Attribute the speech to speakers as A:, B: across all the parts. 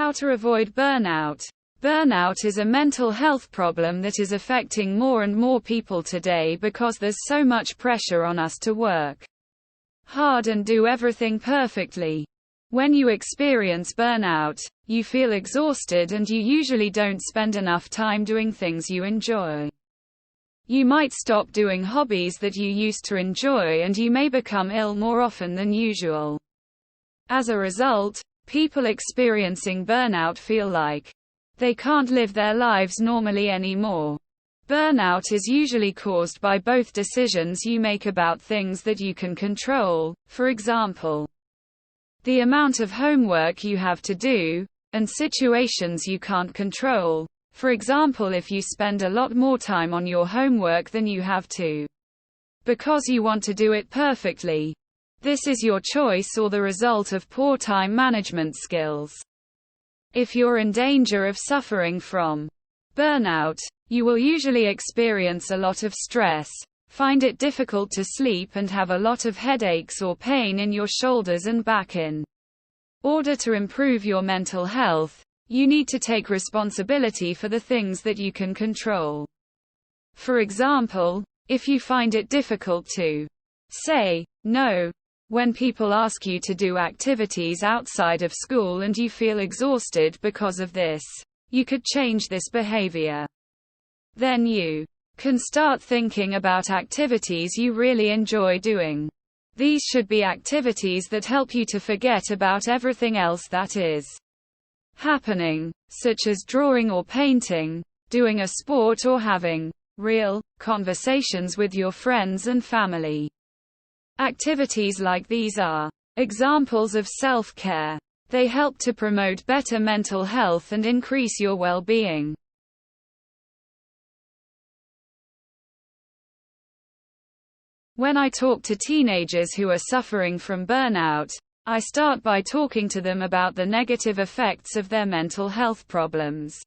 A: How to avoid burnout. Burnout is a mental health problem that is affecting more and more people today because there's so much pressure on us to work hard and do everything perfectly. When you experience burnout, you feel exhausted and you usually don't spend enough time doing things you enjoy. You might stop doing hobbies that you used to enjoy and you may become ill more often than usual. As a result, people experiencing burnout feel like they can't live their lives normally anymore. Burnout is usually caused by both decisions you make about things that you can control, for example, the amount of homework you have to do, and situations you can't control. For example, if you spend a lot more time on your homework than you have to, because you want to do it perfectly. This is your choice or the result of poor time management skills. If you're in danger of suffering from burnout, you will usually experience a lot of stress, find it difficult to sleep and have a lot of headaches or pain in your shoulders and back. In order to improve your mental health, you need to take responsibility for the things that you can control. For example, if you find it difficult to say no when people ask you to do activities outside of school and you feel exhausted because of this, you could change this behavior. Then you can start thinking about activities you really enjoy doing. These should be activities that help you to forget about everything else that is happening, such as drawing or painting, doing a sport or having real conversations with your friends and family. Activities like these are examples of self-care. They help to promote better mental health and increase your well-being. When I talk to teenagers who are suffering from burnout, I start by talking to them about the negative effects of their mental health problems.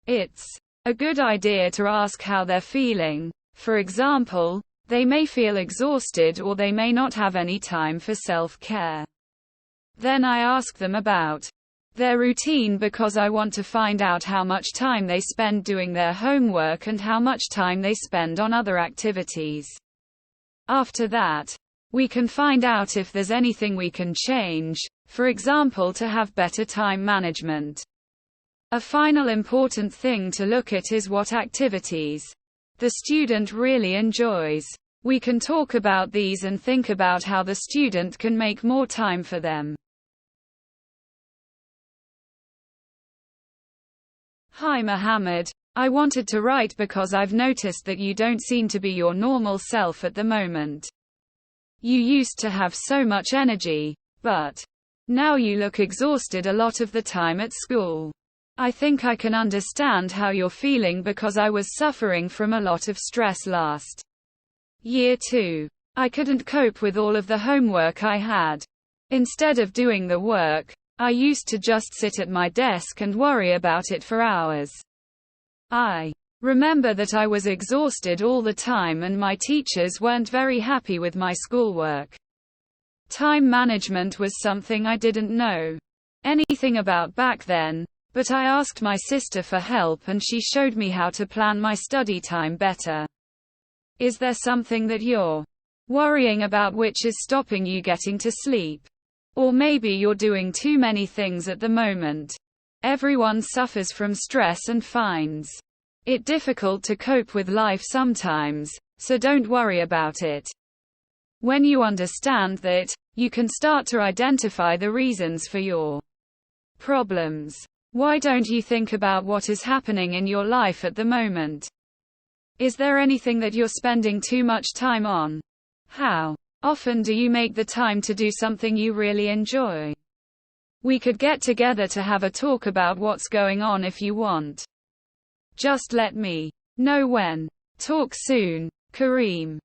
A: It's a good idea to ask how they're feeling. For example, they may feel exhausted or they may not have any time for self-care. Then I ask them about their routine because I want to find out how much time they spend doing their homework and how much time they spend on other activities. After that, we can find out if there's anything we can change, for example to have better time management. A final important thing to look at is what activities the student really enjoys. We can talk about these and think about how the student can make more time for them. Hi Mohammed, I wanted to write because I've noticed that you don't seem to be your normal self at the moment. You used to have so much energy, but now you look exhausted a lot of the time at school. I think I can understand how you're feeling because I was suffering from a lot of stress last year too. I couldn't cope with all of the homework I had. Instead of doing the work, I used to just sit at my desk and worry about it for hours. I remember that I was exhausted all the time and my teachers weren't very happy with my schoolwork. Time management was something I didn't know anything about back then, but I asked my sister for help and she showed me how to plan my study time better. Is there something that you're worrying about which is stopping you getting to sleep? Or maybe you're doing too many things at the moment. Everyone suffers from stress and finds it difficult to cope with life sometimes, so don't worry about it. When you understand that, you can start to identify the reasons for your problems. Why don't you think about what is happening in your life at the moment? Is there anything that you're spending too much time on? How often do you make the time to do something you really enjoy? We could get together to have a talk about what's going on if you want. Just let me know when. Talk soon, Kareem.